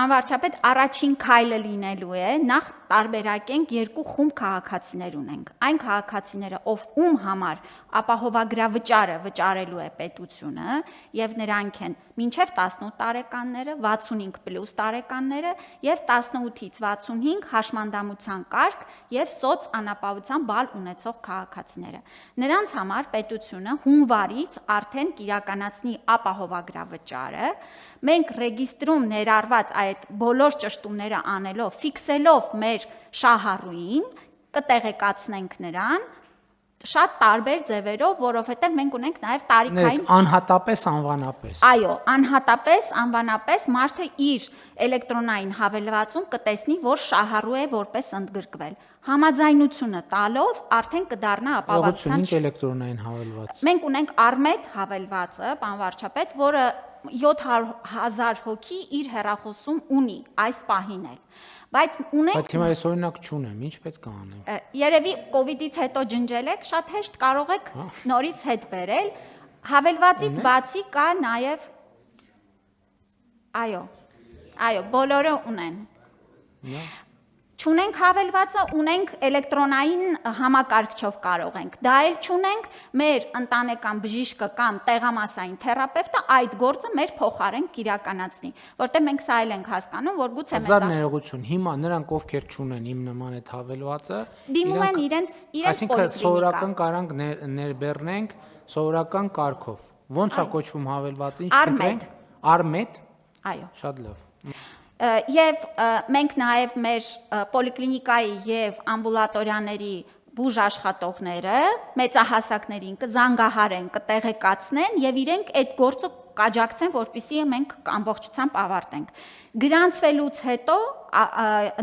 Պարոն վարչապետ, առաջին քայլը լինելու է, նախ տարբերակենք երկու խումբ քաղաքացիներ ունենք։ Այն քաղաքացիները, ում համար ապահովագրավճարը վճարելու է պետությունը, եւ նրանք են մինչև 18 տարեկանները, 65+ տարեկանները եւ 18-ից 65 հաշմանդամության կարգ եւ սոցանապահության բալ ունեցող քաղաքացիները։ Նրանց համար պետությունը հունվարից արդեն կիրականացնի ապահովագրավճարը։ Մենք ռեգիստրում ներառված այդ բոլոր ճշտումները անելով, ֆիքսելով մեր շահառուին, կտեղեկացնենք նրան շատ տարբեր ձևերով, որովհետև մենք ունենք նաև տարիքային անհատապես անվանապես։ Այո, անհատապես անվանապես մարդը իր էլեկտրոնային հավելվածում կտեսնի, որ շահառու է որպես ընդգրկվել։ Համաձայնությունը տալով արդեն կդառնա ապահովության։ Ինչ էլեկտրոնային հավելված։ Մենք ունենք Արմետ հավելվածը, պարոն վարչապետ, որը 700,000 հոգի իր հեռախոսում ունի այս պահին էլ։ Բայց հիմա ես օրինակ չունեմ, ինչ պետք է անեմ։ Երևի կովիդից հետո ջնջել եք, շատ հեշտ կարող եք նորից հետ բերել։ Հավելվածից բացի կա նաև այո, բոլորը ունեն։ Չունենք հավելվածը, ունենք էլեկտրոնային համակարգչով կարող ենք։ Դա էլ չունենք, մեր ընտանեկան բժիշկը կամ տեղամասային թերապևտը այդ գործը մեր փոխարեն կիրականացնի, որտեղ մենք սա էլ ենք հասկանում, որ գուցե Հազար ներողություն, հիմա նրանք ովքեր չունեն իմ նման այդ հավելվածը, դիմում են իրենց այսինքն սովորական կարանք ներբեռնենք սովորական կարգով։ Ոնց է կոչվում հավելվածը, ինչ կտրենք։ Արմետ։ Այո։ Շատ լավ։ Եվ մենք նաև մեր պոլիկլինիկայի եւ ամբուլատորիաների բուժ աշխատողները մեծահասակներին կզանգահարեն, կտեղեկացնեն եւ իրենք այդ գործը կաջակցեն, որպեսզի մենք ամբողջությամբ ավարտենք։ Գրանցվելուց հետո,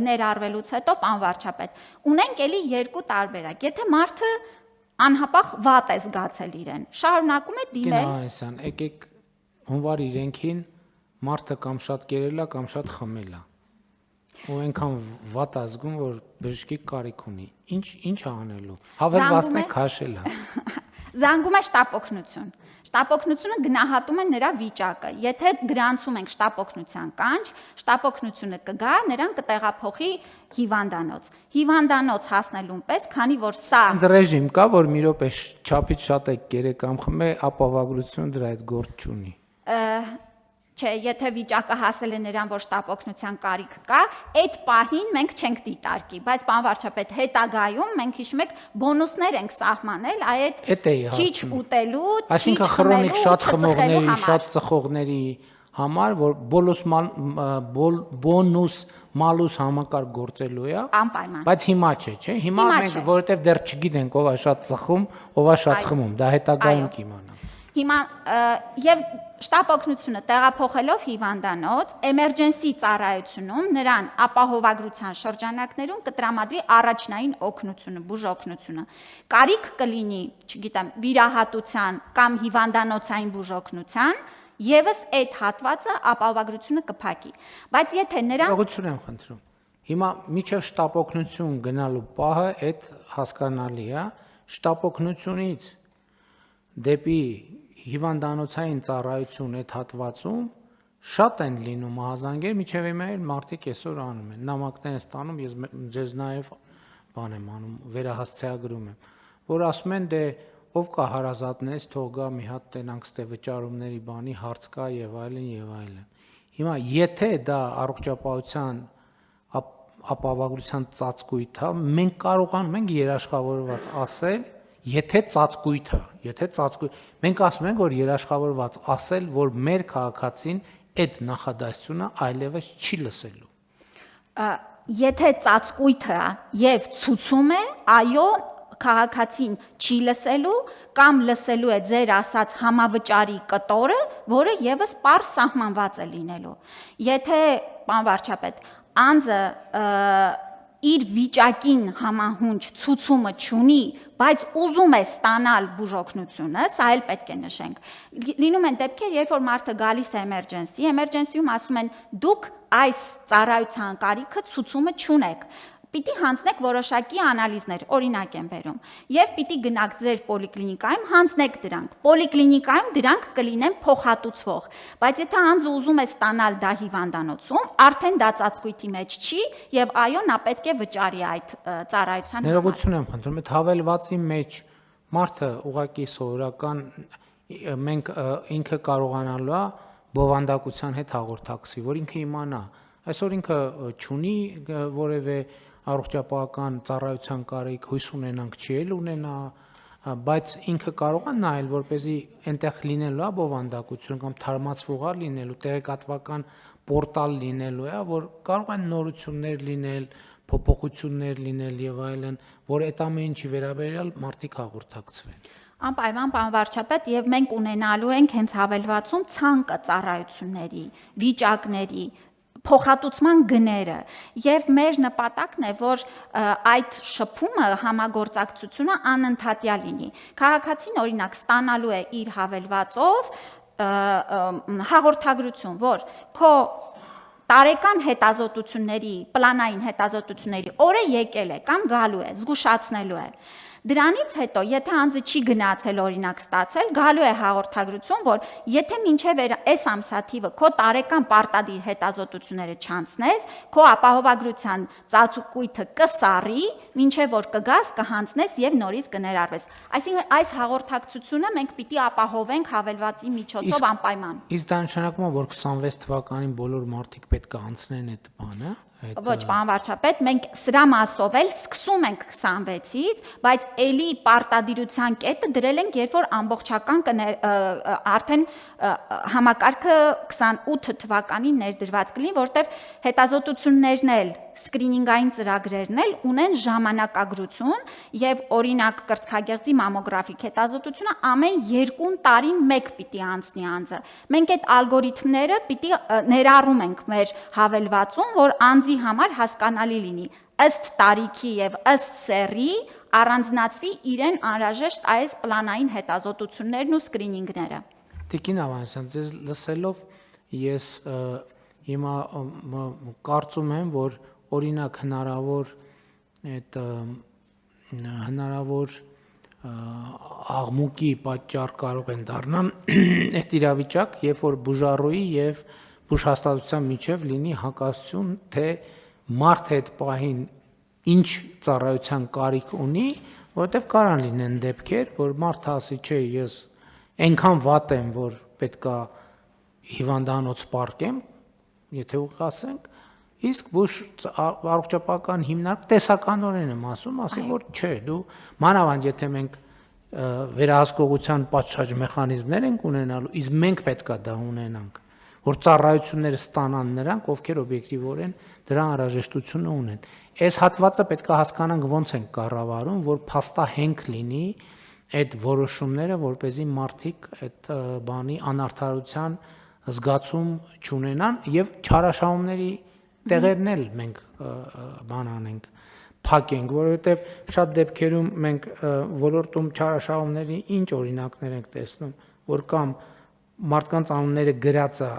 ներառվելուց հետո, պարոն վարչապետ, ունենք էլի երկու տարբերակ։ Եթե մարդը անհապաղ վատ է զգացել իրեն, շարունակում է դիմել։ Գնահարեսան, եկեք հունվար իրենքին մարդը կամ շատ կերել է, կամ շատ խմել է։ Ու այնքան վատ ազգում, որ բժշկի կարիք ունի։ Ինչ անելու։ Հավելվածն է քաշել է։ Զանգում է շտապօգնություն։ Շտապօգնությունը գնահատում է նրա վիճակը։ Եթե գրանցում ենք շտապօգնության կանչ, շտապօգնությունը կգա, նրան կտեղափոխի հիվանդանոց։ Հիվանդանոց հասնելուն պես, քանի որ սա ռեժիմ կա, որ մի րոպե չափից շատ է կերե կամ խմե, ապահովագրությունը դրա այդ գործ չունի։ Չէ, եթե վիճակը հասել է նրան, որ շտապօգնության կարիք կա, այդ պահին մենք չենք դիտարկի, բայց պարոն վարչապետ, հետագայում մենք հիշում եք բոնուսներ ենք սահմանել այդ քիչ ուտելու, այսինքն քրոնիկ շատ խմողների, շատ ծխողների համար, որ բոնուս մալուս համակարգ գործելու է, անպայման։ Բայց հիմա չէ, հիմա մենք որովհետև դեռ չգիտենք ով է շատ ծխում, ով է շատ խմում, դա հետագայում կիմանա։ Հիմա եւ շտապօգնությունը տեղափոխելով հիվանդանոց, էմերջենսի ծառայությունում նրան ապահովագրության շրջանակներում կտրամադրի առաջնային օգնությունը, բուժօգնությունը։ Կարիք կլինի, չգիտեմ, վիրահատության կամ հիվանդանոցային բուժօգնության, եւս այդ հատվածը ապահովագրությունը կփակի։ Բայց եթե նրան Ուղղություն եմ խնդրում։ Հիմա միջև շտապօգնություն գնալու պահը այդ հասկանալի է, շտապօգնությունից դեպի հիվանդանոցային ծառայություն այդ հատվածում շատ են լինում մահազանգեր, միջև հիմա էլ մարդիկ այսօր անում են, նամակներ են ստանում, ես ձեզ նաև բան եմ անում, վերահասցեագրում եմ, որ ասում են դե ով կա հարազատներից, թող գա մի հատ տենանք ստե վճարումների բանի հարց կա եւ այլն եւ այլն։ Հիմա եթե դա առողջապահության ապահովագրության ծածկույթ է, մենք կարողանում ենք երաշխավորված ասել Եթե ծածկույթ, մենք ասում ենք, որ երաշխավորված ասել, որ մեր քաղաքացին այդ նախադասությունը այլևս չի լսելու։ Եթե ծածկույթը եւ ցուցում է, այո, քաղաքացին չի լսելու կամ լսելու է ձեր ասած համավճարի կտորը, որը եւս պարզ սահմանված է լինելու։ Եթե, պարոն վարչապետ, անձը իր վիճակին համահունչ ցուցումը չունի, բայց ուզում է ստանալ բուժօգնությունը, սա էլ պետք է նշենք։ Լինում են դեպքեր, երբ որ մարդը գալիս է էմերջենսիում ասում են դուք այս ծառայության կարիքը ցուցումը չունեք։ Պիտի հանձնեք որոշակի անալիզներ, օրինակ եմ բերում, եւ պիտի գնաք ձեր պոլիկլինիկայում, հանձնեք դրանք։ Պոլիկլինիկայում դրանք կլինեն փոխհատուցվող, բայց եթե անձը ուզում է ստանալ դա հիվանդանոցում, արդեն դա ծածկույթի մեջ չի եւ այո, նա պետք է վճարի այդ ծառայության համար։ Ներողություն եմ խնդրում, այդ հավելվածի մեջ մարդը ուղղակի սովորական մենք ինքը կարողանալու է բովանդակության հետ հաղորդակցի, որ ինքը իմանա։ Այսօր ինքը չունի որևէ առողջապահական ծառայության կարիք, հույս ունենանք չի էլ ունենա, բայց ինքը կարող է նայել, որպեսզի այնտեղ լինելու է բովանդակություն կամ թարմացվող է լինելու, տեղեկատվական պորտալ լինելու է, որ կարող են նորություններ լինել, փոփոխություններ լինել եւ այլն, որ այդ ամեն ինչի վերաբերյալ մարդիկ հաղորդակցվեն։ Անպայման պարոն վարչապետ, եւ մենք ունենալու ենք հենց հավելվածում ցանկը ծառայությունների, վիճակների, փոխհատուցման գները եւ մեր նպատակն է, որ այդ շփումը, համագործակցությունը անընդհատյա լինի։ Քաղաքացին օրինակ ստանալու է իր հավելվածով հաղորդագրություն, որ քո տարեկան հետազոտությունների, պլանային հետազոտությունների օրը եկել է կամ գալու է, զգուշացնելու է։ Դրանից հետո, եթե անձը չի գնացել օրինակ ստացել, գալու է հաղորդագրություն, որ եթե մինչև այս ամսաթիվը քո տարեկան պարտադիր հետազոտությունները չանցնես, քո ապահովագրության ծածկույթը կսառի, մինչև որ կգաս, կհանձնես եւ նորից կներառվես։ Այսինքն այս հաղորդակցությունը մենք պիտի ապահովենք հավելվածի միջոցով անպայման։ Իսկ դա նշանակում է, որ 26 թվականին բոլոր մարդիկ պետք է անցնեն այդ բանը։ Ոչ, պարոն վարչապետ, մենք սրա մասով էլ սկսում ենք 26-ից, բայց էլի պարտադիրության կետը դրել ենք, երբ որ ամբողջական արդեն համակարգը 28 թվականին ներդրված կլինի, որտեղ հետազոտություններն էլ սկրինինգային ծրագրերն էլ ունեն ժամանակագրություն եւ օրինակ կրծքագեղձի մամոգրաֆիկ հետազոտությունը ամեն 2 տարին մեկ պիտի անցնի անձը։ Մենք այդ ալգորիթմները պիտի ներառում ենք մեր հավելվածում, որ անձի համար հասկանալի լինի ըստ տարիքի եւ ըստ սեռի առանձնացվի իրեն անհրաժեշտ այս պլանային հետազոտություններն ու սկրինինգները։ Տիկին Ավանեսյան, ձեզ լսելով ես հիմա կարծում եմ, որ օրինակ հնարավոր աղմուկի պատճառ կարող են դառնալ այդ իրավիճակ, երբ որ բուժառուի եւ բուժհաստատության միջև լինի հակասություն, թե մարդը այդ պահին ինչ ծառայության կարիք ունի, որովհետեւ կարան լինեն դեպքեր, որ մարդը ասի, չէ, ես այնքան վատ եմ, որ պետքա հիվանդանոց պարկեմ, եթե ուղղ ասենք, իսկ բուժ առողջապահական հիմնարկ տեսականորեն եմ ասում, ասի, որ չէ, դու մանավանդ եթե մենք վերահսկողության պատշաճ մեխանիզմներ ենք ունենալու, իսկ մենք պետքա դա ունենանք, որ ծառայությունները ստանան նրանք, ովքեր օբյեկտիվորեն դրա անհրաժեշտությունը ունեն։ Այս հատվածը պետքա հասկանանք ոնց ենք կառավարում, որ փաստահենք լինի այդ որոշումները, որպեսզի մարդիկ այդ բանի անարդարության զգացում չունենան եւ չարաշահումների տեղերն էլ մենք բան անենք, փակենք, որովհետեւ շատ դեպքերում մենք ոլորտում չարաշահումների ինչ օրինակներ ենք տեսնում, որ կամ մարդկանց անունները գրած է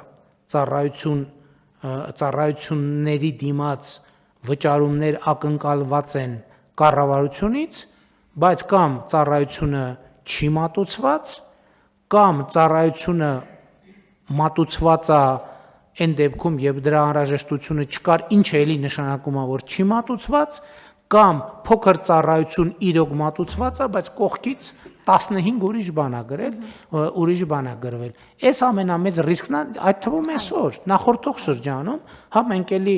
ծառայությունների դիմաց վճարումներ ակնկալված են կառավարությունից, բայց կամ ծառայությունը չի մատուցված, կամ ծառայությունը մատուցված է այն դեպքում, երբ դրա անհրաժեշտությունը չկար, ինչը էլի նշանակում է, որ չի մատուցված, կամ փոքր ծառայություն իրոք մատուցված է, բայց կողքից 15 ուրիշ բան է գրվել։ Այս ամենամեծ ռիսկն է, այդ թվում այսօր, նախորդող շրջանում, հա մենք էլի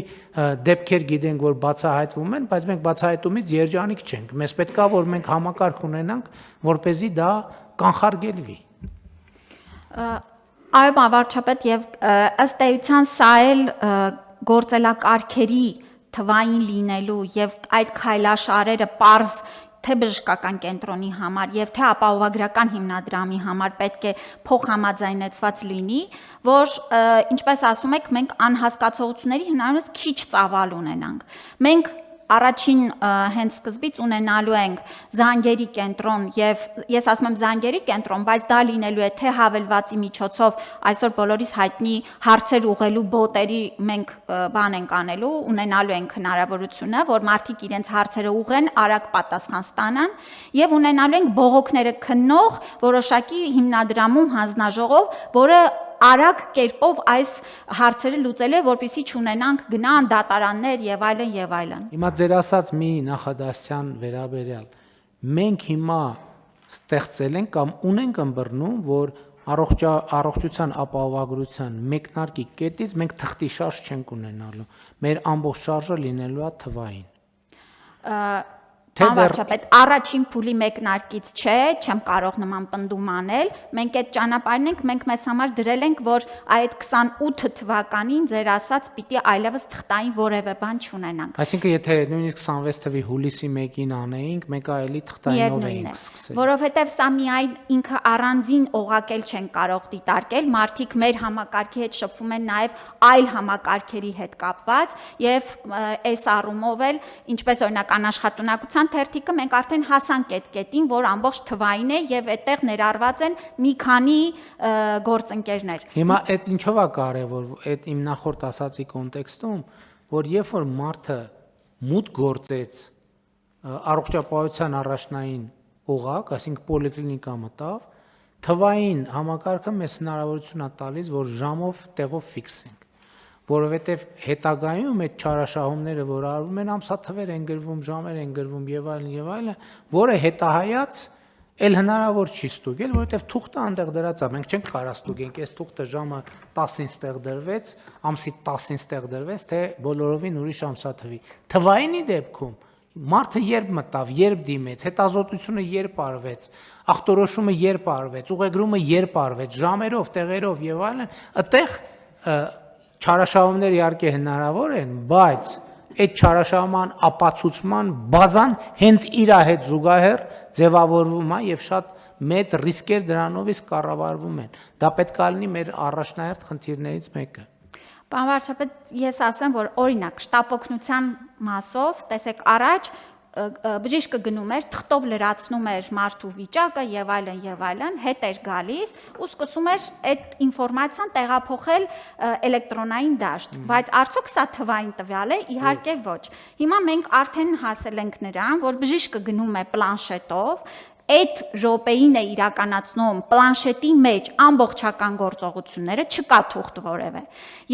դեպքեր գիտենք, որ բացահայտվում են, բայց մենք բացահայտումից երջանիկ չենք։ Մեզ պետք է, որ մենք համակարգ ունենանք, որպեսզի դա կանխարգելվի։ Այո, վարչապետ, եւ ըստ էության սա էլ գործելակարգերի թվային լինելու եւ այդ քայլաշարերը պարզ թե բժշկական կենտրոնի համար եւ թե ապահովագրական հիմնադրամի համար պետք է փոխհամաձայնեցված լինի, որ ինչպես ասում եք, մենք անհասկացողությունների հնարավորինս քիչ ծավալ ունենանք։ Մենք առաջին հենց սկզբից ունենալու ենք զանգերի կենտրոն եւ ես ասում եմ զանգերի կենտրոն, բայց դա լինելու է թե հավելվածի միջոցով այսօր բոլորիս հայտնի հարցեր ուղղելու բոտերի մենք բան ենք անելու, ունենալու ենք հնարավորությունը, որ մարդիկ իրենց հարցերը ուղղեն, արագ պատասխան ստանան եւ ունենալու ենք բողոքները քննող որոշակի հիմնադրամում հանձնաժողով, որը արագ կերպով այս հարցերը լուծելու է, որպեսզի չունենանք գնան դատարաններ եւ այլն եւ այլն։ Հիմա ձեր ասած մի նախադասության վերաբերյալ մենք հիմա ստեղծել ենք կամ ունենք ըմբռնում, որ առողջության ապահովագրության մեկնարկի կետից մենք թղթի շարժ չենք ունենալու։ Մեր ամբողջ շարժը լինելու է թվային։ Անվարջապետ, առաջին փուլի մեկնարկից չէ, չեմ կարող նման պնդում անել, մենք այդ ճանապարհն ենք, մենք մեզ համար դրել ենք, որ այդ 28 թվականին ձեր ասած պիտի այլևս թղթային որևէ բան չունենանք։ Այսինքն եթե նույնիսկ 26 թվականի հուլիսի 1-ին անեինք, մենք այլի թղթայինով էինք սկսել։ Որովհետև սա միայն ինքը առանձին օղակել չեն կարող դիտարկել, մարդիկ մեր համակարգի հետ շփվում են նաև այլ համակարգերի հետ կապված եւ այս առումով էլ, ինչպես օրինակ անաշխատունակության թերթիկը մենք արդեն հասանք այդ կետին, որ ամբողջ թվային է եւ այդտեղ ներառված են մի քանի գործընկերներ։ Հիմա այդ ինչով է կարևոր, այդ իմ նախորդ ասացի կոնտեքստում, որ երբ որ մարդը մուտք գործեց առողջապահության առաջնային օղակ, այսինքն պոլիկլինիկա մտավ, թվային համակարգը մեզ հնարավորություն է տալիս, որ ժամով տեղով ֆիքսենք, որովհետև հետագայում այդ չարաշահումները, որ արվում են, ամսաթվեր են գրվում, ժամեր են գրվում եւ այլն, որը հետահայաց էլ հնարավոր չի ստուգել, որովհետև թուղթը այնտեղ դրած է, մենք չենք կարող ստուգենք, այս թուղթը ժամը 10-ին ստեղ դրվեց, ամսի 10-ին ստեղ դրվեց, թե բոլորովին ուրիշ ամսաթվի։ Թվայինի դեպքում մարդը երբ մտավ, երբ դիմեց, հետազոտությունը երբ արվեց, ախտորոշումը երբ արվեց, ուղեգրումը երբ արվեց, ժամերով, տեղերով եւ այլն, այդտեղ չարաշահումներ իհարկե հնարավոր են, բայց այդ չարաշահման ապացուցման բազան հենց իր հետ զուգահեռ ձևավորվում է եւ շատ մեծ ռիսկեր դրանով իսկ կառավարվում են։ Դա պետք է լինի մեր առաջնահերթ խնդիրներից մեկը։ Պարոն վարչապետ, ես ասեմ, որ օրինակ շտապօգնության մասով, տեսեք, առաջ բժիշկը գնում էր, թղթով լրացնում էր մարդու վիճակը եւ այլն, հետ էր գալիս ու սկսում էր այդ ինֆորմացիան տեղափոխել էլեկտրոնային դաշտ, բայց արդյոք սա թվային տվյալ է, իհարկե ոչ։ Հիմա մենք արդեն հասել ենք նրան, որ բժիշկը գնում է պլանշետով, այդ րոպեին է իրականացնում պլանշետի մեջ ամբողջական գործողությունները, չկա թուղթ որևէ։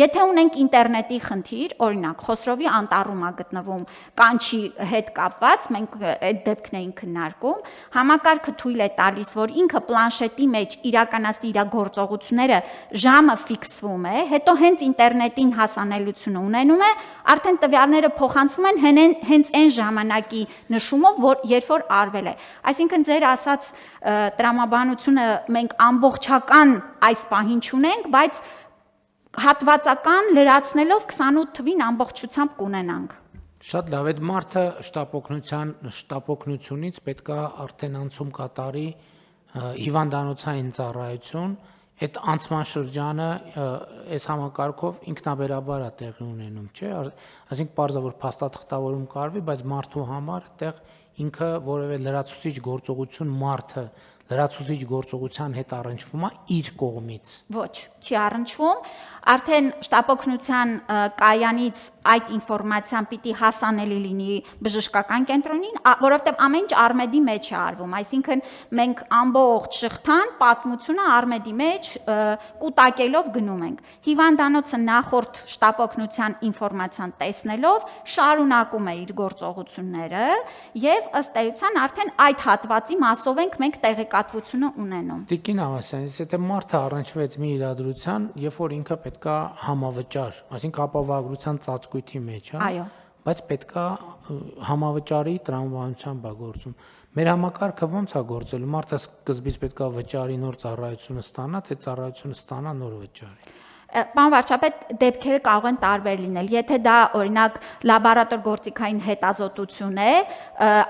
Եթե ունենք ինտերնետի խնդիր, օրինակ Խոսրովի անտառում է գտնվում կանչի հետ կապված, մենք այդ դեպքն էինք քննարկում, համակարգը թույլ է տալիս, որ ինքը պլանշետի մեջ իրականացնի իր գործողությունները, ժամը ֆիքսվում է, հետո հենց ինտերնետին հասանելիությունը ունենում է, արդեն տվյալները փոխանցվում են հենց այն ժամանակի նշումով, երբ որ արվել է։ Այսինքն ձեր ասած տրամաբանությունը մենք ամբողջական այս պահին չունենք, բայց հատվածական լրացնելով 28 թվին ամբողջությամբ կունենանք։ Շատ լավ, այդ մարդը շտապօգնությունից պետքա արդեն անցում կատարի հիվանդանոցային ծառայություն, այդ անցման շրջանը այս համակարգով ինքնաբերաբար է տեղի ունենում, չէ՞, այսինքն պարզը որ փաստաթղթավորում կարվի, բայց մարդու համար այդտեղ ինքը որևէ լրացուցիչ գործողություն մարդը լրացուցիչ գործողության հետ առնչվում է իր կողմից։ Ոչ, չի առնչվում, արդեն շտապօգնության կայանից այդ ինֆորմացիան պիտի հասանելի լինի բժշկական կենտրոնին, որովհետև ամեն ինչ Արմեդի մեջ է արվում, այսինքն մենք ամբողջ շղթան պատմությունը Արմեդի մեջ կուտակելով գնում ենք։ Հիվանդանոցը նախորդ շտապօգնության ինֆորմացիան տեսնելով շարունակում է իր գործողությունները եւ ըստ էության արդեն այդ հատվածի մասով ենք մենք տեղեկատվությունը ունենում։ Տիկին Ավասյան, եթե մարդը առնչվեց մի իրադրության, երբ որ ինքը պետքա համավճար, այսինքն ապահովագրության ծածկույթի մեջ, հա, այո, բայց պետքա համավճարի տրամաբանությամբ է գործում։ Մեր համակարգը ո՞նց է գործելու։ Մարդը սկզբից պետքա վճարի նոր ծառայությունը ստանա, թե ծառայությունը ստանա նոր վճարի։ Պարոն վարչապետ, դեպքերը կարող են տարբեր լինել։ Եթե դա օրինակ լաբորատոր գործիքային հետազոտություն է,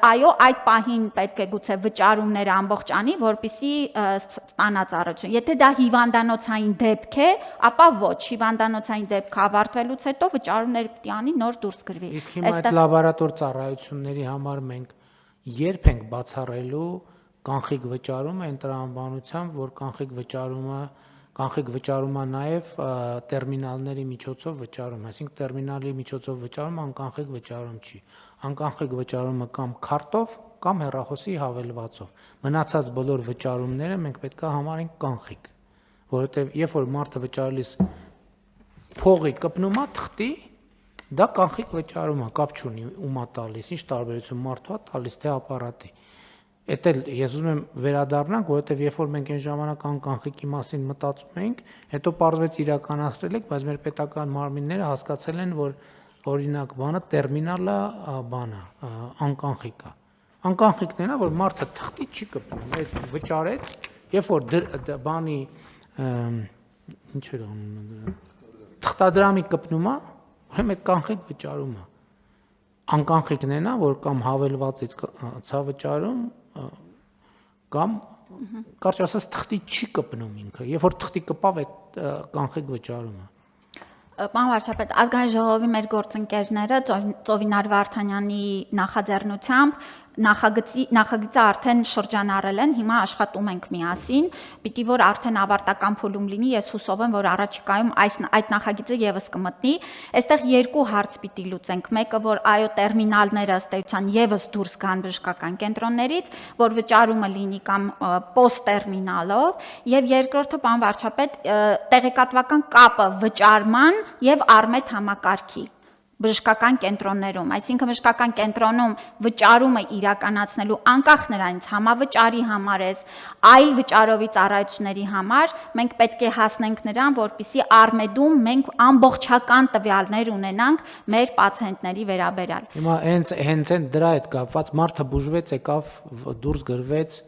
այո, այդ պահին պետք է գուցե վճարումները ամբողջ անի, որպեսզի ստանա ծառայություն։ Եթե դա հիվանդանոցային դեպք է, ապա ոչ, հիվանդանոցային դեպքը ավարտվելուց հետո վճարումները պետք է անի, նոր դուրս գրվի։ Իսկ հիմա այդ լաբորատոր ծառայությունների համար մենք երբ ենք բացառելու կանխիկ վճարումը այն տրամաբանությամբ, որ կանխիկ վճարումը նաև տերմինալների միջոցով վճարում, այսինքն տերմինալի միջոցով վճարումը անկանխիկ վճարում չի։ Անկանխիկ վճարումը կամ քարտով կամ հեռախոսի հավելվածով։ Մնացած բոլոր վճարումները մենք պետք է համարենք կանխիկ, որովհետև երբ որ մարդը վճարելիս փողի կպնում է թղթի, դա կանխիկ վճարում է, կապ չունի ումա տալիս, ինչ տարբերություն մարդու է տալիս թե ապարատի։ Էդ էլ ես ուզում եմ վերադառնանք, որովհետև երբ որ մենք այն ժամանակ անկանխիկի մասին մտածում էինք, հետո պարզվեց իրականացրել եք, բայց մեր պետական մարմինները հասկացել են, որ օրինակ բանը տերմինալը բանը անկանխիկ է։ Անկանխիկն է նա, որ մարդը թղթի չի կպնում, այդ վճարեց, երբ որ բանի ինչ էր անունը թղթադրամի կպնում է, ուրեմն այդ կանխիկ վճարում է։ Անկանխիկն է նա, որ կամ հավելվածից ցա վճարում կամ կարճ ասած թղթի չի կպնում ինքը, երբ որ թղթի կպավ այդ կանխիկ վճարումը։ Պարոն վարչապետ, ազգային ժողովի մեր գործընկերները Ծովինար Վարդանյանի նախաձեռնությամբ նախագծը արդեն շրջանառել են, հիմա աշխատում ենք միասին, պիտի որ արդեն ավարտական փուլում լինի, ես հուսով եմ, որ առաջիկայում այդ նախագիծը եւս կմտնի։ Այստեղ երկու հարց պիտի լուծենք, մեկը որ այո տերմինալները ըստ էության եւս դուրս գան բժշկական կենտրոններից, որ վճարումը լինի կամ պոստ տերմինալով, եւ երկրորդը պարոն վարչապետ, տեղեկատվական կապը վճարման եւ Արմետ համակարգի բժշկական կենտրոններում, այսինքն բժշկական կենտրոնում վճարումը իրականացնելու անկախ նրանից համավճարի համար է, այլ վճարովի ծառայությունների համար, մենք պետք է հասնենք նրան, որպեսզի Արմեդում մենք ամբողջական տվյալներ ունենանք մեր պացիենտների վերաբերյալ։ Հիմա հենց այն դրա հետ կապված մարդը բուժվեց, եկավ դուրս գրվեց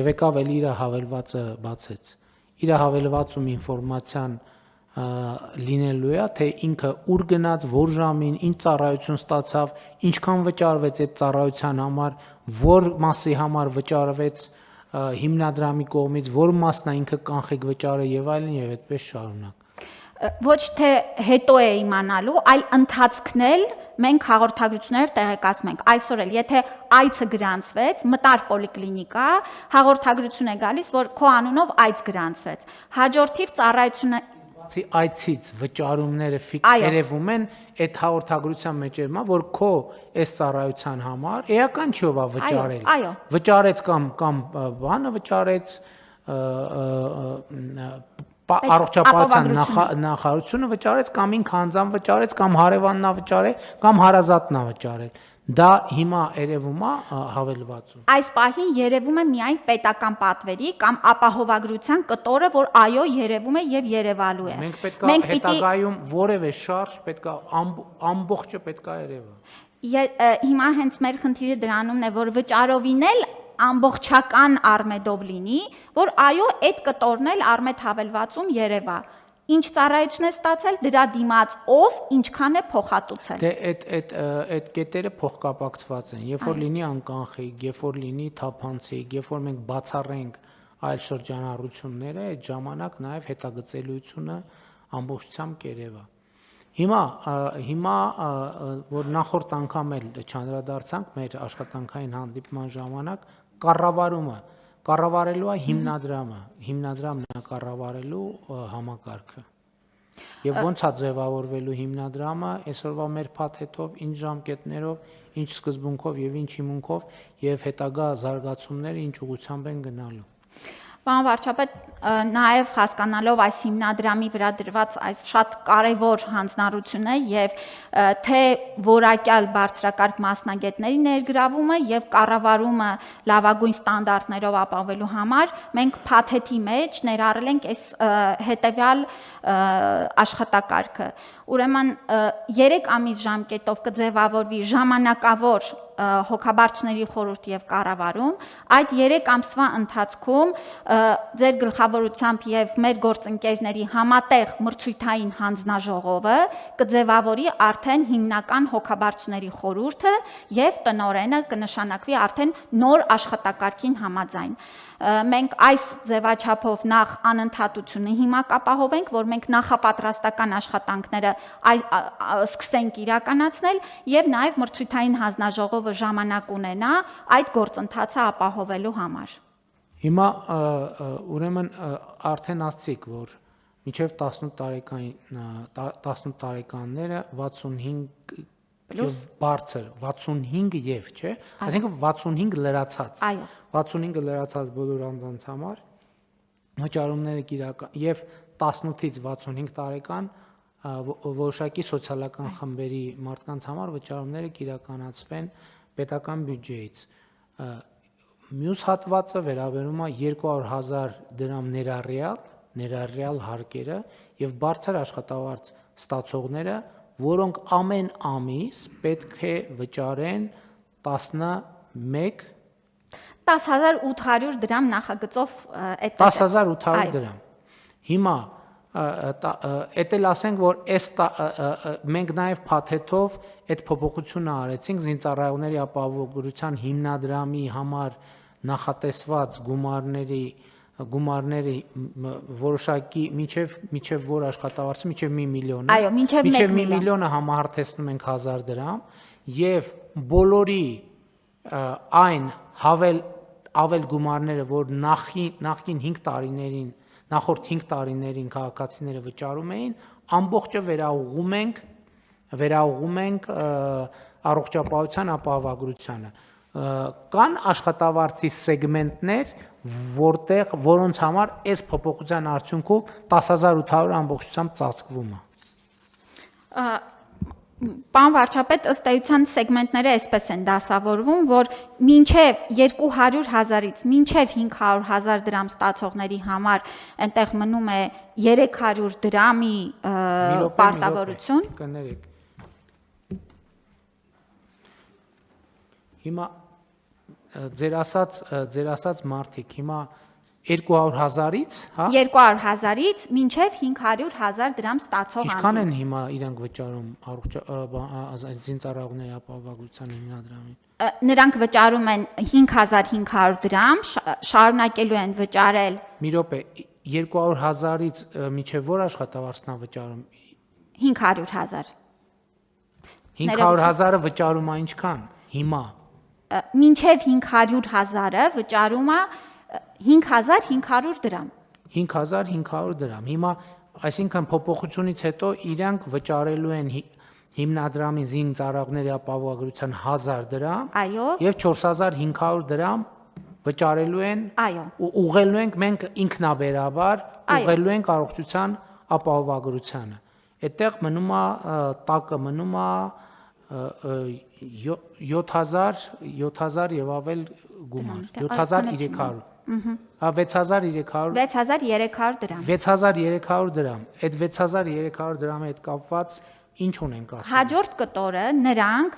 եւ եկավ էլ իր հավելվածը բացեց։ Իր հավելվածում ինֆորմացիան լինելու է, թե ինքը ուր գնաց, որ ժամին, ինչ ծառայություն ստացավ, ինչքան վճարվեց այդ ծառայության համար, որ մասի համար վճարվեց հիմնադրամի կողմից, որ մասն է ինքը կանխիկ վճարը եւ այլն եւ այդպես շարունակ։ Ոչ թե հետո է իմանալու, այլ ընթացքն էլ մենք հաղորդագրություններով տեղեկացնում ենք։ Այսօր էլ եթե այցը գրանցվեց, մտար պոլիկլինիկա, հաղորդագրություն է գալիս, որ քո անունով այց գրանցվեց։ Հաջորդիվ ծառայությունը այցից վճարումները երևում են այդ հաղորդագրության մեջ որ քո այս ծառայության համար էական չի ով վճարել։ Վճարեց կամ բանը վճարեց առողջապահության նախարարությունը վճարեց կամ ինքը անձամբ վճարեց կամ հարևանն է վճարել կամ հարազատն է վճարել։ Դա հիմա երևում է հավելվածում։ Այս պահին երևում է միայն պետական պատվերի կամ ապահովագրության կտորը, որ այո երևում է եւ երևալու է։ Մենք պետք է հետագայում որևէ շարժ պետք է ամբողջը պետք է երևա։ Հիմա հենց մեր խնդիրը դրանումն է, որ վճարովին էլ ամբողջական Արմեդով լինի, որ այո այդ կտորն էլ Արմեդ հավելվածում երևա։ Ինչ ծառայություն է ստացել, դրա դիմաց ով ինչքան է փոխհատուցել։ Դե այդ կետերը փոխկապակցված են, երբ որ լինի անկանխիկ, երբ որ լինի թափանցիկ, երբ որ մենք բացառենք այլ շրջանառությունները, այդ ժամանակ նաև հետագծելիությունը ամբողջությամբ կերևա։ Հիմա որ նախորդ անգամ էլ չանդրադարձանք մեր աշխատանքային հանդիպման ժամանակ, կառավարելու է հիմնադրամն է կառավարելու համակարգը։ Եվ ոնց է ձևավորվելու հիմնադրամը այսօրվա մեր փաթեթով, ինչ ժամկետներով, ինչ սկզբունքով եւ ինչ հիմունքով եւ հետագա զարգացումները ինչ ուղղությամբ են գնալու։ Պարոն վարչապետ, նաև հասկանալով այս հիմնադրամի վրա դրված այս շատ կարևոր հանձնառությունը եւ թե որակյալ բարձրակարգ մասնագետների ներգրավումը եւ կառավարումը լավագույն ստանդարտներով ապահովելու համար մենք փաթեթի մեջ ներառել ենք այս հետեւյալ աշխատակարգը։ Ուրեմն 3 ամիս ժամկետով կձևավորվի ժամանակավոր հոգաբարձուների խորհուրդ եւ կառավարում այդ 3 ամսվա ընթացքում ձեր գլխավորությամբ եւ մեր գործընկերների համատեղ մրցույթային հանձնաժողովը կձևավորի արդեն հիմնական հոգաբարձուների խորհուրդը եւ տնօրենը կնշանակվի արդեն նոր աշխատակարգին համաձայն։ Մենք այս ձևաչափով նախ անընդհատությունը հիմա կապահովենք, որ մենք նախապատրաստական աշխատանքները սկսենք իրականացնել եւ նաեւ մրցույթային հանձնաժողովը ժամանակ ունենա այդ գործընթացը ապահովելու համար։ Հիմա ուրեմն արդեն ասցիք, որ մինչև 18 տարեկանները 65 բարձր 65 եւ, չէ՞, այսինքն 65 լրացած։ Այո։ 65 լրացած բոլոր անձանց համար վճարումները կիրական եւ 18-ից 65 տարեկան որոշակի սոցիալական խմբերի մարդկանց համար վճարումները կիրականացվեն պետական բյուջեից։ Մյուս հատվածը վերաբերում է 200,000 դրամ ներառյալ հարկերը եւ բարձր աշխատավարձ ստացողները, որոնք ամեն ամիս պետք է վճարեն 10,800 դրամ նախագծով 10,800 դրամ։ Հիմա էդ էլ ասենք, որ մենք նաև փաթեթով այդ փոփոխությունը արեցինք զինծառայողների ապահովագրության հիմնադրամի համար նախատեսված գումարների որոշակի մինչև որ աշխատավարձը մինչև 1 միլիոն է։ Այո, մինչև 1 միլիոնը համահարթեցնում ենք 1000 դրամ եւ բոլորի այն ավել գումարները, որ նախորդ 5 տարիներին քաղաքացիները վճարում էին, ամբողջը վերաուղում ենք առողջապահության ապահովագրությանը։ Կան աշխատավարձի սեգմենտներ, որոնց համար այս փոփոխության արդյունքում 10,800 ամբողջությամբ ծածկվում է։ Պարոն վարչապետ, ըստ էության սեգմենտները այսպես են դասավորվում, որ մինչև 200,000-ից մինչև 500,000 դրամ ստացողների համար այնտեղ մնում է 300 դրամի պարտավորություն։ Կներեք։ Հիմա ձեր ասած մարդիկ հիմա 200,000-ից, հա? 200,000-ից մինչև 500,000 դրամ ստացող անձինք։ Ինչքան են հիմա իրանք վճարում զինծառայողների ապահովագրության հիմնադրամին։ Նրանք վճարում են 5,500 դրամ, շարունակելու են վճարել։ Մի րոպե, 200,000-ից մինչև որ աշխատավարձն է վճարում։ 500,000։ 500,000-ը վճարում է ինչքան հիմա։ Մինչև 500,000-ը վճարում է 5,500 դրամ։ 5,500 դրամ։ Հիմա, այսինքն փոփոխությունից հետո իրանք վճարելու են հիմնադրամի զինծառայողների ապահովագրության 1000 դրամ, այո, եւ 4,500 դրամ վճարելու են, այո, ուղղելու ենք մենք ինքնաբերաբար, ուղղելու ենք առողջության ապահովագրությանը։ Այդտեղ մնում է տակը մնում է 7,000 եւ ավել գումար, 7,300։ 6,300 դրամ։ 6,300 դրամ։ Այդ 6,300 դրամի հետ կապված ինչ ունենք ասում։ Հաջորդ կտորը նրանք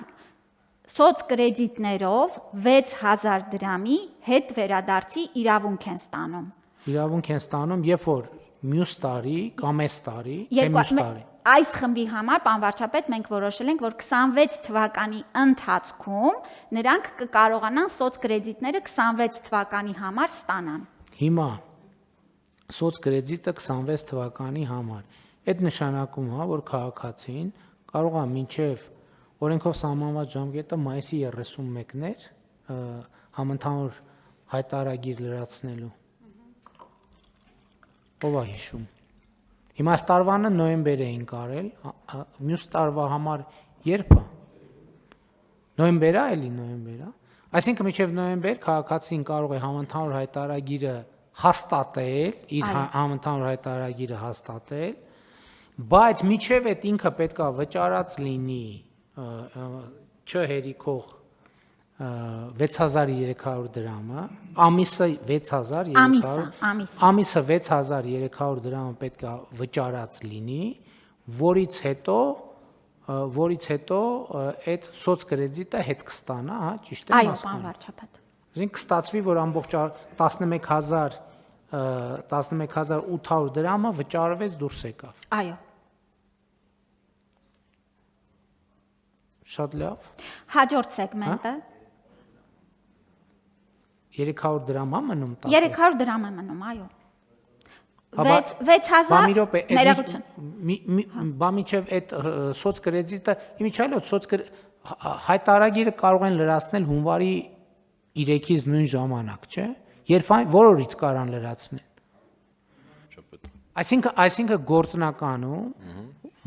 սոցկրեդիտներով 6,000 դրամի հետ վերադարձի իրավունք են ստանում։ Իրավունք են ստանում, երբ որ մյուս տարի կամ այս տարի, թե մյուս տարի։ Այս խմբի համար, պարոն վարչապետ, մենք որոշել ենք, որ 26 թվականի ընթացքում նրանք կկարողանան սոցկրեդիտները 26 թվականի համար ստանան։ Հիմա սոցկրեդիտը 26 թվականի համար։ Այդ նշանակում է, որ քաղաքացին կարող է մինչև օրենքով սահմանված ժամկետը մայիսի 31-ն էր համընդհանուր հայտարարագիր լրացնելու։ Ով է հիշում։ Հիմա այս տարվանը նոյեմբեր էին կարել, մյուս տարվա համար երբ է։ Նոյեմբեր է, էլի նոյեմբեր է։ Այսինքն մինչև նոյեմբեր քաղաքացին կարող է համընդհանուր հայտարարագիրը հաստատել, իր համընդհանուր հայտարարագիրը հաստատել, բայց մինչև այդ ինքը պետքա վճարած լինի չհերիքող 6,300 դրամը, ամիսը 6,300, ամիսը 6,300 դրամը պետք է վճարած լինի, որից հետո որից հետո այդ սոցկրեդիտը հետ կստանա, հա, ճիշտ է Այո, մաս պարոն վարչապետ։ Այսինքն կստացվի, որ ամբողջ 11800 դրամը վճարվեց դուրս եկավ։ Այո։ Շատ լավ։ Հաջորդ սեգմենտը 300 դրամ է մնում 300 դրամ է մնում, այո։ Բա 6000 մի րոպե, ներողություն։ բա միջև այդ սոցկրեդիտը, իմիջիայլոց հայտարարագիրը կարող են լրացնել հունվարի 3-ից նույն ժամանակ, չէ՞։ Երբ որորից կարան լրացնել։ Այսինքն գործնականում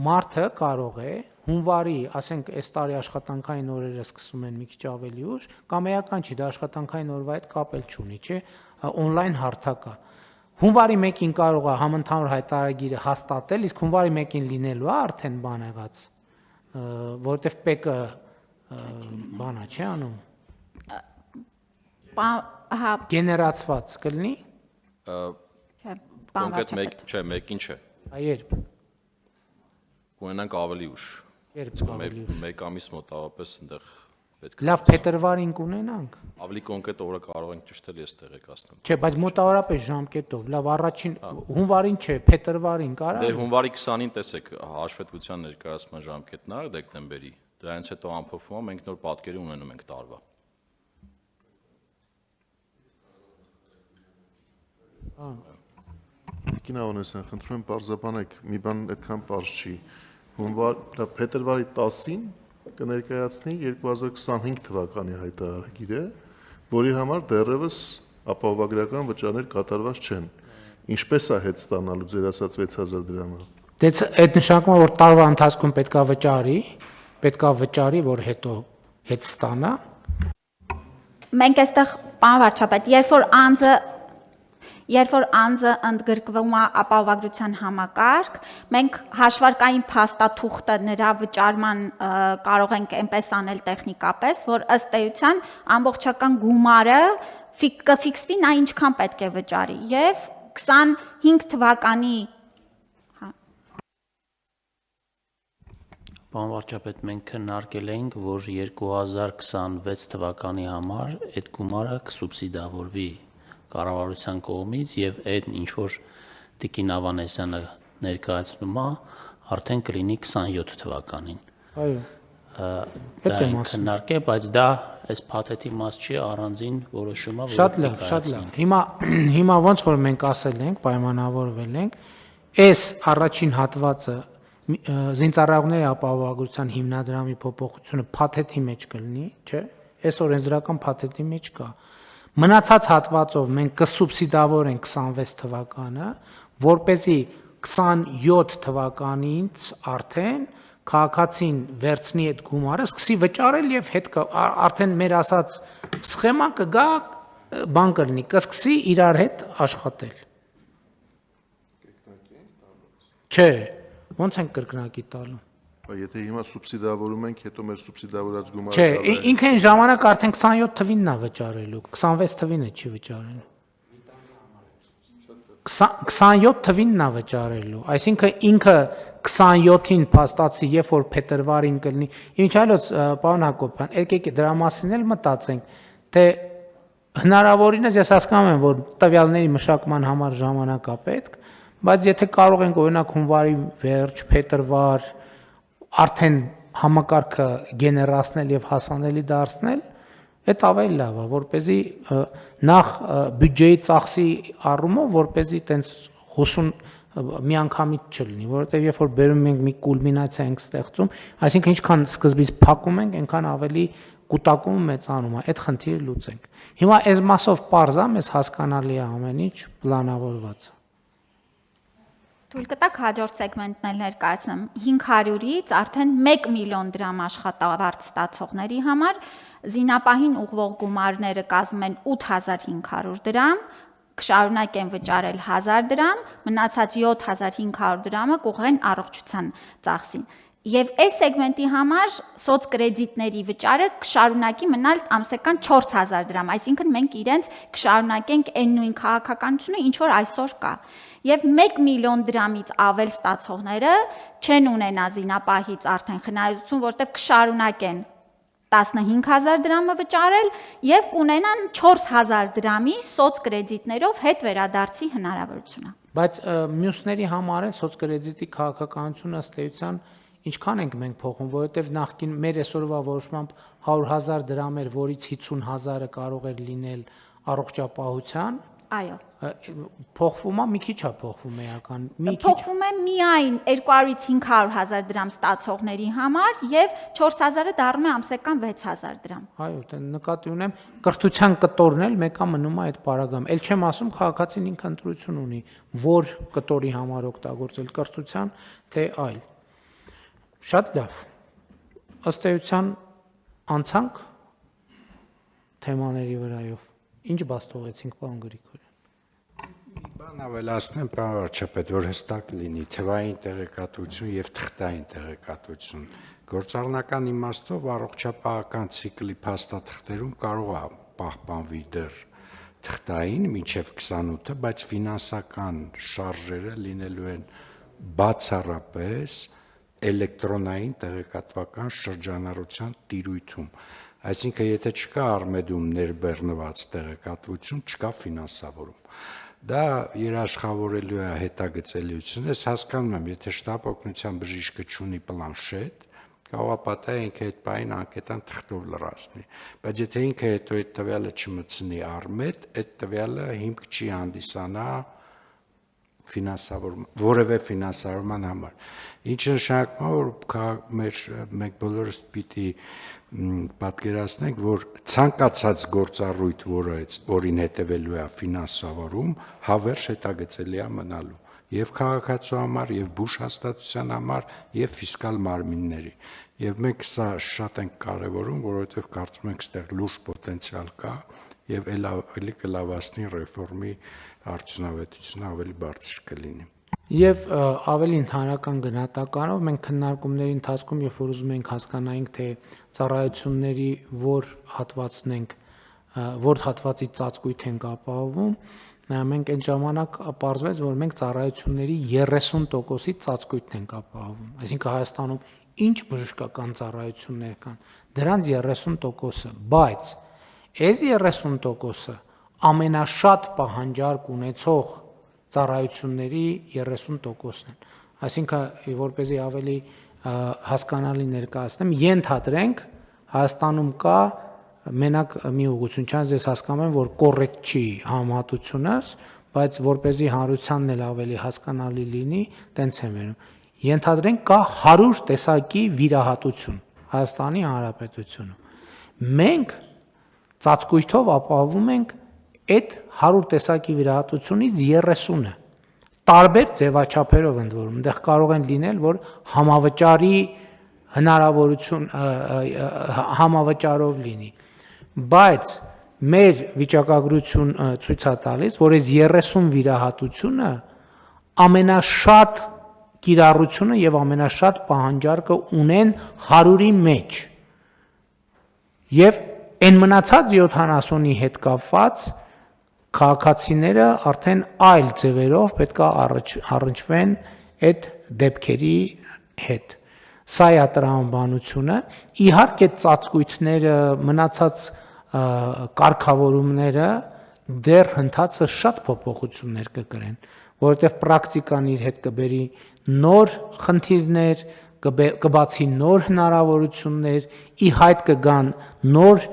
մարդը կարող է հունվարի, ասենք, այս տարի աշխատանքային օրերը սկսում են մի քիչ ավելի ուշ, կամ էական չի, դա աշխատանքային օրվա հետ կապել չունի, չէ՞, on-line հարթակ է։ Հունվարի 1-ին կարող է համընդհանուր հայտարարագիրը հաստատել, իսկ հունվարի 1-ին լինելու է արդեն բան եղած, որովհետև ՊԵԿ-ը բանա չի անում։ Հա, Գեներացված կլինի։ չէ, պարոն Կոնկրետ վարչապետ։ չէ, մեկին չէ։ Երբ Կունենանք ավելի ուշ։ երբ ավելի ուշ։ Մեկ ամիս մոտավորապես այնտեղ պետք է։ Լավ, փետրվարին կունենանք։ Ավելի կոնկրետ օրը կարող ենք ճշտել, ես տեղեկացնեմ։ Չէ, բայց մոտավորապես ժամկետով։ Լավ, առաջին հունվարին չէ, փետրվարին կարա։ Դե հունվարի 20-ին տեսեք հաշվետվության ներկայացման ժամկետն է դեկտեմբերի։ Դրանից հետո ամփոփումը մենք նոր պատկերի ունենում ենք տարվա։ Կինավանեսյան, խնդրում եմ պարզաբանեք, մի բան այդքան պարզ չի։ Փետրվարի 10-ին կներկայացնի 2025 թվականի հայտարարագիրը, որի համար դեռևս ապահովագրական վճարներ կատարված չեն։ Ինչպես է հետ ստանալու ձեր ասած 6000 դրամը։ Դե այդ նշանակում է, որ տարվա ընթացքում պետքա վճարի, որ հետո հետ ստանա։ Մենք այստեղ, պարոն վարչապետ, երբ որ անձը ընդգրկվում է ապահովագրության համակարգ, մենք հաշվարկային փաստաթուղթը նրա վճարման կարող ենք այնպես անել տեխնիկապես, որ ըստ էության ամբողջական գումարը կֆիքսվի նա ինչքան պետք է վճարի եւ 25 թվականի Պարոն վարչապետ, մենք քննարկել էինք, որ 2026 թվականի համար այդ գումարը կսուբսիդավորվի կառավարության կողմից եւ այդ ինչ որ Տիկին Ավանեսյանը ներկայացնում է, արդեն կլինի 27 թվականին։ Այո։ Դա քննարկել, բայց դա այս փաթեթի մաս չի, առանձին որոշումը, Շատ լավ, շատ լավ։ Հիմա ոնց որ մենք ասել ենք, պայմանավորվել ենք, այս առաջին հատվածը զինծառայողների ապահովագրության հիմնադրամի փոփոխությունը փաթեթի մեջ կլինի, չէ՞։ Այս օրենսդրական փաթեթի մեջ կա։ Մնացած հատվածով մենք կսուբսիդավորենք 26 թվականը, որպեսզի 27 թվականից արդեն քաղաքացին վերցնի այդ գումարը, սկսի վճարել եւ հետ արդեն մեր ասած սխեման կգա, բան կլինի, կսկսի իրար հետ աշխատել։ Չէ, ոնց ենք կրկնակի տալու։ Եթե հիմա սուբսիդավորում ենք, հետո մեր սուբսիդավորած գումարը Չէ, ինքը այն ժամանակ արդեն 27 թվինն է վճարելու, 26 թվինը չի վճարելու։ 27 թվինն է վճարելու, այսինքն ինքը 27-ին փաստացի, երբ որ փետրվարին կլինի, ինչ այլոց, պարոն Հակոբյան, եկեք դրա մասին էլ մտածենք, թե հնարավորինս ես հասկանում եմ, որ տվյալների մշակման համար ժամանակ է պետք, բայց եթե կարող ենք օրինակ հունվարի վերջ, փետրվար արդեն համակարգը գեներացնել եւ հասանելի դարձնել, այդ ավելի լավ է, որպեսզի նախ բյուջեի ծախսի առումով, որպեսզի տենց հոսուն միանգամից չլինի, որովհետեւ երբ որ բերում ենք մի կուլմինացիա ենք ստեղծում, այսինքն ինչքան սկզբից փակում ենք, այնքան ավելի կուտակումը մեծանում է, այդ խնդիրը լուծենք։ Հիմա այս մասով պարզ է, մեզ հասկանալի է ամեն ինչ պլանավորված։ Թույլ կտակ հաջորդ սեգմենտն էլ ներկայացնեմ 500-ից արդեն 1 միլիոն դրամ աշխատավարձ ստացողների համար զինապահին ուղղվող գումարները կազմում են 8500 դրամ, կշարունակեն վճարել 1000 դրամ, մնացած 7500 դրամը կուղղեն առողջության ծախսին։ Եվ այս սեգմենտի համար սոցկրեդիտների վճարը կշարունակի մնալ ամսական 4000 դրամ, այսինքն մենք իրենց կշարունակենք այն նույն քաղաքականությունը, ինչ որ այսօր կա։ Եվ 1 միլիոն դրամից ավել ստացողները չեն ունենա զինապահից արդեն խնայություն, որտեղ կշարունակեն 15000 դրամը վճարել եւ կունենան 4000 դրամի սոցկրեդիտներով հետ վերադարձի հնարավորությունը։ Բայց մյուսների համար էլ սոցկրեդիտի քաղաքականությունը ըստ էության ինչքան ենք մենք փոխում, որովհետև նախկին մեր այսօրվա որոշմամբ 100,000 դրամ էր, որից 50,000-ը կարող էր լինել առողջապահության։ Այո։ Փոխվում է, մի քիչ է փոխվում էական, մի քիչ։ Փոխվում է միայն 200-ից 500,000 դրամ ստացողների համար եւ 4000-ը դառնում է ամսական 6000 դրամ։ Այո, դե նկատի ունեմ, կրթության կտորն էլ մեկը մնում է այդ պարագայում։ Էլ չեմ ասում քաղաքացին ինքը ընտրություն ունի, որ կտորի համար օգտագործել կրթության, թե այլ։ Շատ լավ։ Ըստ էության անցանք թեմաների վրայով։ Ինչ բաց թողեցինք, պարոն Գրիգորյան։ Բան ավելացնեմ, պարոն վարչապետ, որ հստակ լինի թվային տեղեկատվություն եւ թղթային տեղեկատվություն։ Գործառնական իմաստով առողջապահական ցիկլի փաստաթղթերում կարող է պահպանվի դեռ թղթային մինչև 28-ը, բայց ֆինանսական շարժերը լինելու են բացառապես էլեկտրոնային տեղեկատվական շրջանառության տիրույթում։ Այսինքն, եթե չկա Արմեդում ներբեռնված տեղեկատվություն, չկա ֆինանսավորում։ Դա երաշխավորելու է հետագծելիությունը, ես հասկանում եմ, եթե շտապ օգնության բժիշկը չունի պլանշետ, կարող է պատահի ինքը այդ բային անկետան թղթով լրացնի, բայց եթե ինքը հետո այդ տվյալը չմտցնի Արմեդ, այդ տվյալը հիմք չի հանդիսանա որևէ ֆինանսավորման համար։ Ինչը նշանակում է, որ մենք բոլորս պիտի պատկերացնենք, որ ցանկացած գործառույթ, որին հետևելու է ֆինանսավորում, հավերժ հետագծելի է մնալու եւ քաղաքացու համար, եւ բուժ հաստատության համար, եւ ֆիսկալ մարմինների։ Եվ մենք սա շատ ենք կարևորում, որովհետեւ կարծում ենք, այստեղ լուրջ պոտենցիալ կա եւ ավելի կլավացնի ռեֆորմի արդյունավետությունը ավելի բարձր կլինի։ Եվ ավելի ընդհանրական գնահատականով մենք քննարկումների ընթացքում, երբ որ ուզում ենք հասկանանք, թե ծառայությունների որ հատվածի ծածկույթ ենք ապահովում, մենք այն ժամանակ պարզվեց, որ մենք ծառայությունների 30%-ի ծածկույթն ենք ապահովում։ Այսինքն Հայաստանում ինչ բժշկական ծառայություններ կան, դրանց 30%-ը, բայց այս 30%-ը ամենաշատ պահանջարկ ունեցող ծառայությունների 30%-ն են։ Այսինքն, որպեսզի ավելի հասկանալի ներկայացնեմ, ենթադրենք Հայաստանում կա մենակ մի ուղղություն, չանց ես հասկանում եմ, որ կոռեկտ չի համատությունս, բայց որպեսզի հանրությանն էլ ավելի հասկանալի լինի, տենց եմ վերում։ Ենթադրենք կա 100 տեսակի վիրահատություն Հայաստանի Հանրապետությունում։ Մենք ծածկույթով ապահովում ենք այդ 100 տեսակի վիրահատությունից 30-ը տարբեր ձևաչափերով ընդ որում, այնտեղ կարող են լինել, որ համավճարի հնարավորություն համավճարով լինի, բայց մեր վիճակագրություն ցույց է տալիս, որ այս 30 վիրահատությունը ամենաշատ կիրառությունը եւ ամենաշատ պահանջարկը ունեն 100-ի մեջ։ Եվ այն մնացած 70-ի հետ կապված քաղաքացիները արդեն այլ ձևերով պետք է առնչվեն այդ դեպքերի հետ։ Սա է տրամաբանությունը, իհարկե ծածկույթները, մնացած կարգավորումները դեռ ընթացը շատ փոփոխություններ կկրեն, որովհետև պրակտիկան իր հետ կբերի նոր խնդիրներ, կբացի նոր հնարավորություններ, ի հայտ կգան նոր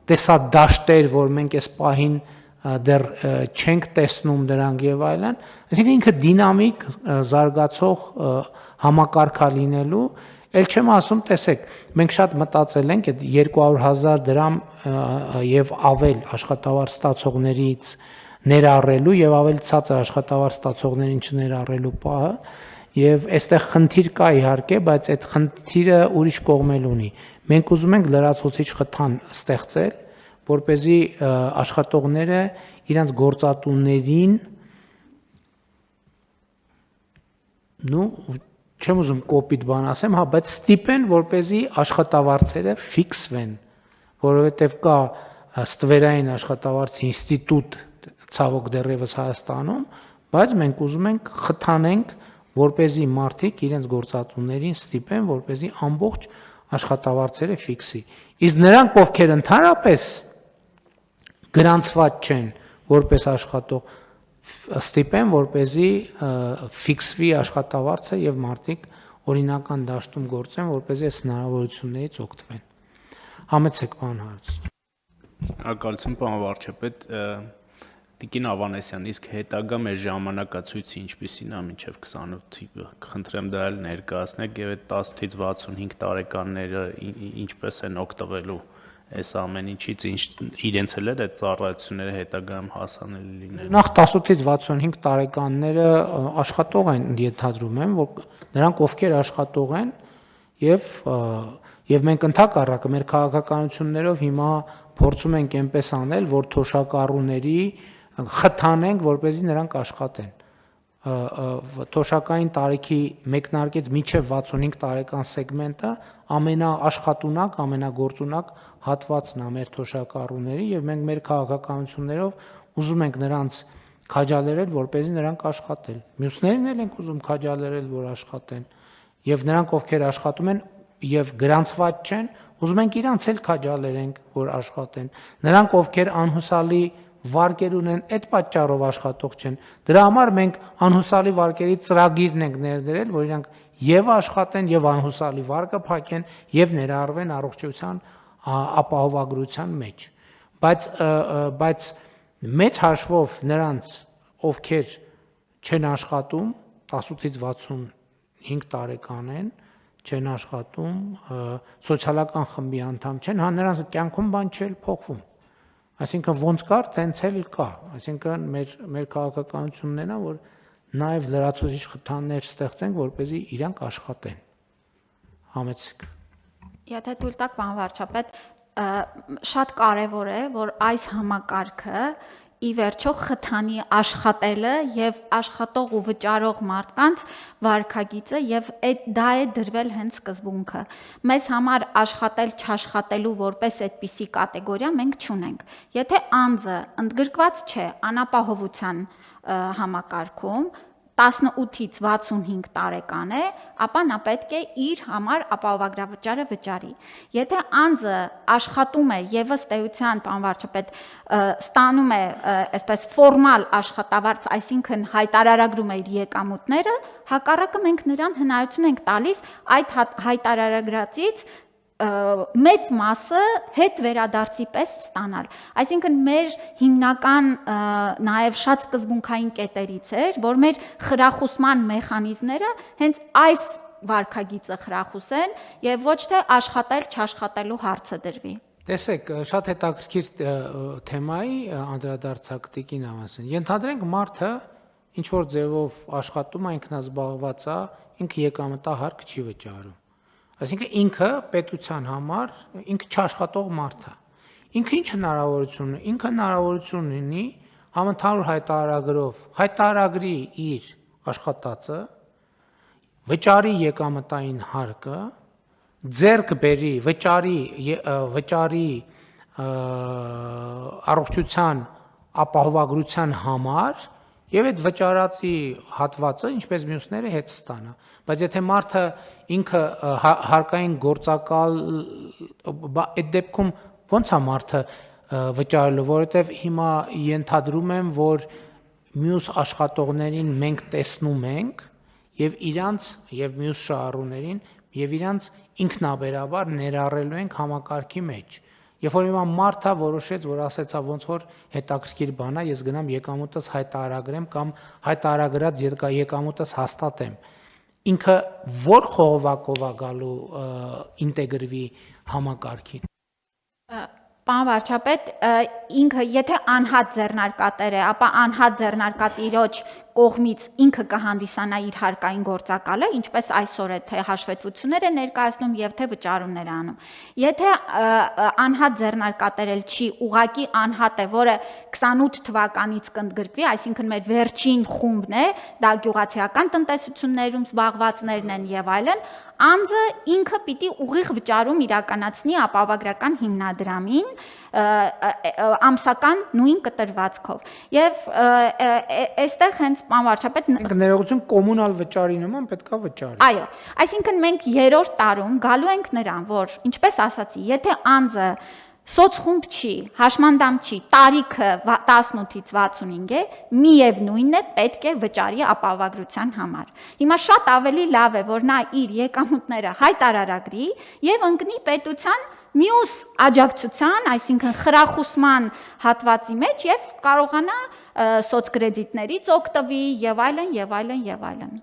տեսադաշտեր, որ մենք այս պահին դեռ չենք տեսնում դրանք եւ այլն, այսինքն ինքը դինամիկ զարգացող համակարգ է լինելու, ել չեմ ասում, տեսեք, մենք շատ մտածել ենք այդ 200,000 դրամ եւ ավել աշխատավարձ ստացողներից ներառելու եւ ավելի ցածր աշխատավարձ ստացողներին չներառելու պահը, եւ այստեղ խնդիր կա իհարկե, բայց այդ խնդիրը ուրիշ կողմել ունի։ Մենք ուզում ենք լրացուցիչ խթան ստեղծել, որպեսզի աշխատողները իրենց գործատուներին չեմ ուզում կոպիտ բան ասեմ, հա, բայց ստիպեն, որպեսզի աշխատավարձերը ֆիքսվեն, որովհետև կա ստվերային աշխատավարձ ինստիտուտ ցավոք դեռևս Հայաստանում, բայց մենք ուզում ենք խթանենք, որպեսզի մարդիկ իրենց գործատուներին ստիպեն, որպեսզի ամբողջ աշխատավարձերը ֆիքսի։ Իսկ նրանք, ովքեր ընդհանրապես գրանցված չեն որպես աշխատող, ստիպեն, որպեսզի ֆիքսվի աշխատավարձը եւ մարդիկ օրինական դաշտում գործեն, որպեսզի այս հնարավորություններից օգտվեն։ Համեցեք, պարոն Հարությունյան։ Ակալություն, պարոն վարչապետ, Տիկին Ավանեսյան, իսկ հետագա մեր ժամանակացույցը ինչպիսին է մինչև 28-ը, կխնդրեմ դա էլ ներկայացնեք եւ այդ 18-ից 65 տարեկանները ինչպես են օգտվելու այս ամեն ինչից, իրենց էլ այդ ծառայությունները հետագայում հասանելի լինեն։ Նախ 18-ից 65 տարեկանները աշխատող են, ենթադրում եմ, որ նրանք ովքեր աշխատող են եւ մենք ընդհակառակը մեր քաղաքականություններով հիմա փորձում ենք այնպես անել, որ թոշակառուների խթանենք, որպեսզի նրանք աշխատեն։ Թոշակային տարիքի մեկնարկից մինչև 65 տարեկան սեգմենտը ամենաաշխատունակ, ամենագործունակ հատվածն է մեր թոշակառուների եւ մենք մեր քաղաքականություններով ուզում ենք նրանց քաջալերել, որպեսզի նրանք աշխատեն։ Մյուսներին էլ ենք ուզում քաջալերել, որ աշխատեն։ Եվ նրանք, ովքեր աշխատում են եւ գրանցված չեն, ուզում ենք իրանց էլ քաջալերենք, որ աշխատեն։ Նրանք, ովքեր անհուսալի վարկեր ունեն, այդ պատճառով աշխատող չեն։ Դրա համար մենք անհուսալի վարկերի ծրագիրն ենք ներդրել, որ իրանք եւ աշխատեն եւ անհուսալի վարկը փակեն եւ ներառվեն առողջության ապահովագրության մեջ։ Բայց մեծ հաշվով նրանց, ովքեր չեն աշխատում, 18-ից 65 տարեկան են, չեն աշխատում, սոցիալական խմբի անդամ չեն, հա նրանց կյանքում բան չի փոխվում։ Այսինքն ոնց կար, տենց էլ կա։ Այսինքն մեր քաղաքականությունն է, որ նաև լրացուցիչ խթաններ ստեղծենք, որպեսզի իրանք աշխատեն։ Համեցեք։ Եթե թույլ տաք, պարոն վարչապետ, շատ կարևոր է, որ այս համակարգը ի վերջո խթանի աշխատելը եւ աշխատող ու վճարող մարդկանց վարքագիծը եւ դա է դրվել հենց սկզբունքը։ Մեզ համար աշխատել չաշխատելու որպես այդպիսի կատեգորիա մենք չունենք։ Եթե անձը ընդգրկված չէ անապահովության համակարգում, 18-ից 65 տարեկան է, ապա նա պետք է իր համար ապահովագրավճարը վճարի։ Եթե անձը աշխատում է եւ ըստ էության, պարոն վարչապետ, ստանում է այսպես ֆորմալ աշխատավարձ, այսինքն հայտարարագրում է իր եկամուտները, հակառակը մենք նրան հնարավորություն ենք տալիս այդ հայտարարագրածից մեծ մասը հետ վերադարձի պես ստանալ։ Այսինքն մեր հիմնական նաև շատ սկզբունքային կետերից էր, որ մեր խրախուսման մեխանիզմները հենց այս վարքագիծը խրախուսեն եւ ոչ թե աշխատել չաշխատելու հարցը դրվի։ Տեսեք, շատ հետաքրքիր թեմայի անդրադարձակ Տիկին Ավանեսյան։ Ենթադրենք մարդը ինչ որ ձևով աշխատում է, ինքնազբաղված է, ինքը եկամտահարկ չի վճարում։ Այսինքն ինքը պետության համար ինքը չաշխատող մարդ է։ Ինքը ինչ հնարավորություն ունի։ Ինքը հնարավորություն ունի համընդհանուր հայտարարագրով հայտարագրի իր աշխատածը, վճարի եկամտային հարկը, ձեռք բերի, վճարի առողջության ապահովագրության համար եւ այդ վճարածի հատվածը, ինչպես մյուսները, հետ ստանա։ Բայց եթե մարդը ինքը հարկային գործակալ, այդ դեպքում ո՞նց է մարդը վճարելու, որովհետեւ հիմա ենթադրում եմ, որ մյուս աշխատողներին մենք տեսնում ենք եւ իրանց եւ մյուս շահառուներին եւ իրանց ինքնաբերաբար ներառելու ենք համակարգի մեջ։ Երբ որ հիմա մարդը որոշեց, որ ասեցա ոնց որ հետաքրքիր բան է, ես գնամ եկամուտս հայտարարագրեմ կամ հայտարարած եկամուտս հաստատեմ, ինքը որ խողովակով է գալու ինտեգրվի համակարգին։ Պարոն վարչապետ, ինքը եթե անհատ ձեռնարկատեր է, ապա անհատ ձեռնարկատիրոջ կողմից ինքը կհանդիսանա իր հարկային գործակալը, ինչպես այսօր է թե հաշվետվություններ է ներկայացնում եւ թե վճարումներ է անում։ Եթե անհատ ձեռնարկատերել չի, ուղակի անհատ է, որը 28 թվականից կընդգրկվի, այսինքն մեր վերջին խումբն է, դա գյուղացիական տնտեսություններում զբաղվածներն են եւ այլն, անձը ինքը պիտի ուղիղ վճարում իրականացնի ապահովագրական հիմնադրամին ամսական նույն կտրվածքով։ Եվ այստեղ հենց պարոն վարչապետ ներողություն կոմունալ վճարի նման պետքա վճարի։ Այո, այսինքն մենք երրորդ տարում գալու ենք նրան, որ ինչպես ասացի, եթե անձը սոցխումբ չի, հաշմանդամ չի, տարիքը 18-ից 65 է, միևնույնն է պետք է վճարի ապահովագրության համար։ Հիմա շատ ավելի լավ է, որ նա իր եկամուտները հայտարարագրի եւ ընկնի պետության մյուս աջակցության, այսինքն խրախուսման հատվածի մեջ եւ կարողանա սոցկրեդիտներից օգտվի եւ այլն եւ այլն եւ այլն։